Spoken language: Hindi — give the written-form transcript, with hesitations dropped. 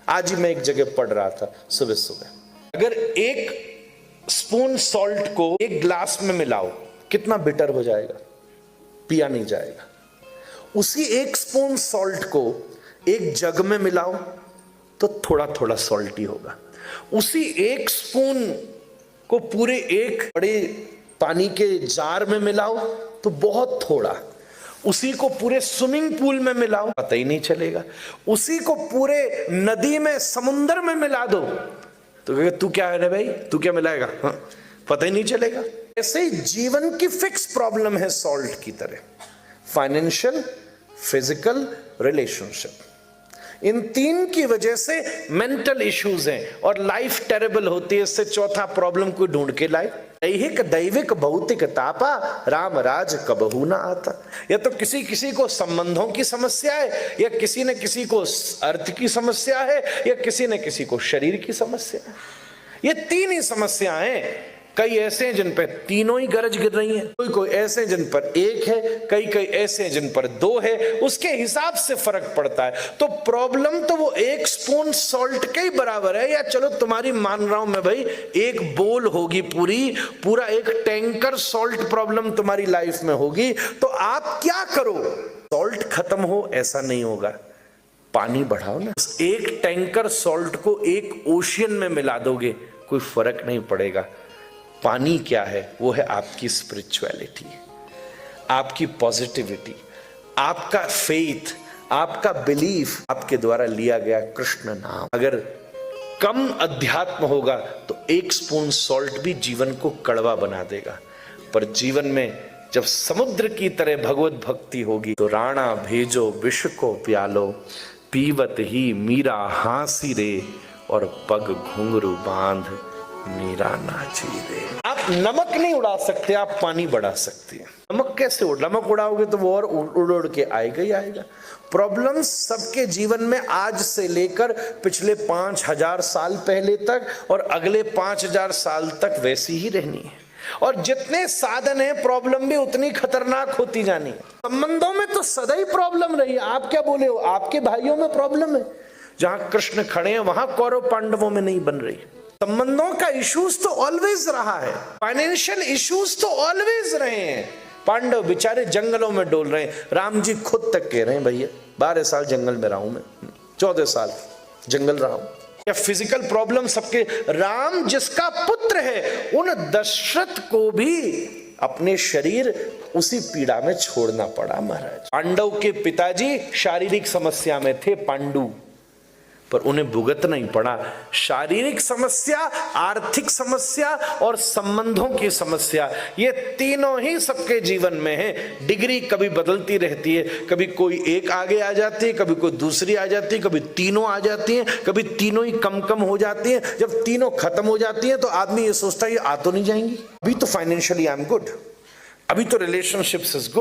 आज ही मैं एक जगह पढ़ रहा था सुबह सुबह, अगर एक स्पून सॉल्ट को एक ग्लास में मिलाओ कितना बिटर हो जाएगा, पिया नहीं जाएगा। उसी एक स्पून सॉल्ट को एक जग में मिलाओ तो थोड़ा थोड़ा सॉल्टी होगा। उसी एक स्पून को पूरे एक बड़े पानी के जार में मिलाओ तो बहुत थोड़ा। उसी को पूरे स्विमिंग पूल में मिलाओ पता ही नहीं चलेगा। उसी को पूरे नदी में समुद्र में मिला दो तो कहेगा तू क्या है रे भाई, तू क्या मिलाएगा, हाँ, पता ही नहीं चलेगा। ऐसे ही जीवन की फिक्स प्रॉब्लम है सॉल्ट की तरह, फाइनेंशियल, फिजिकल, रिलेशनशिप। इन तीन की वजह से मेंटल इश्यूज हैं और लाइफ टेरेबल होती है। इससे चौथा प्रॉब्लम कोई ढूंढ के लाए, दैहिक दैविक भौतिक तापा राम राज कबहू ना आता। या तो किसी किसी को संबंधों की समस्या है, या किसी ने किसी को अर्थ की समस्या है, या किसी ने किसी को शरीर की समस्या है। ये तीन ही समस्याएं। कई ऐसे हैं जिन पर तीनों ही गरज गिर रही हैं, कोई कोई ऐसे जिन पर एक है, कई कई ऐसे जिन पर दो है। उसके हिसाब से फर्क पड़ता है। तो प्रॉब्लम तो वो एक स्पून सॉल्ट के ही बराबर है, या चलो तुम्हारी मान रहा हूं मैं भाई एक बोल होगी, पूरा एक टैंकर सॉल्ट प्रॉब्लम तुम्हारी लाइफ में होगी। तो आप क्या करो, सॉल्ट खत्म हो ऐसा नहीं होगा, पानी बढ़ाओ ना। एक टैंकर सॉल्ट को एक ओशियन में मिला दोगे कोई फर्क नहीं पड़ेगा। पानी क्या है, वो है आपकी स्पिरिचुअलिटी, आपकी पॉजिटिविटी, आपका फेथ, आपका बिलीफ, आपके द्वारा लिया गया कृष्ण नाम। अगर कम अध्यात्म होगा तो एक स्पून सॉल्ट भी जीवन को कड़वा बना देगा। पर जीवन में जब समुद्र की तरह भगवत भक्ति होगी तो राणा भेजो विष को प्यालो, पीवत ही मीरा हांसी रे, और पग घुंघरू बांध मीरा नाची रे। आप नमक नहीं उड़ा सकते, आप पानी बढ़ा सकते हैं। नमक कैसे नमक उड़ाओगे तो वो और उड़ उड़ के आएगा ही आएगा। प्रॉब्लम सबके जीवन में आज से लेकर पिछले 5000 साल पहले तक और अगले 5000 साल तक वैसी ही रहनी है। और जितने साधन है प्रॉब्लम भी उतनी खतरनाक होती जानी है। संबंधों में तो सदा ही प्रॉब्लम रही है। आप क्या बोले हो, आपके भाइयों में प्रॉब्लम है, जहां कृष्ण खड़े हैं वहां कौरव पांडवों में नहीं बन रही। संबंधों का इश्यूज तो ऑलवेज रहा है, फाइनेंशियल इश्यूज तो ऑलवेज रहे हैं। पांडव बेचारे जंगलों में डोल रहे हैं, राम जी खुद तक कह रहे हैं भैया 12 साल जंगल में रहा हूं मैं, 14 साल जंगल रहा हूं। या फिजिकल प्रॉब्लम सबके, राम जिसका पुत्र है उन दशरथ को भी अपने शरीर उसी पीड़ा में छोड़ना पड़ा महाराज। पांडव के पिताजी शारीरिक समस्या में थे पांडु, पर उन्हें भुगतना ही पड़ा। शारीरिक समस्या, आर्थिक समस्या और संबंधों की समस्या, ये तीनों ही सबके जीवन में है। डिग्री कभी बदलती रहती है, कभी कोई एक आगे आ जाती है, कभी कोई दूसरी आ जाती है, कभी तीनों आ जाती हैं, कभी तीनों ही कम कम हो जाती हैं। जब तीनों खत्म हो जाती हैं तो आदमी ये सोचता है ये आ तो नहीं जाएंगी। अभी तो फाइनेंशियली आई एम गुड, अभी तो रिलेशनशिप्स इज गुड,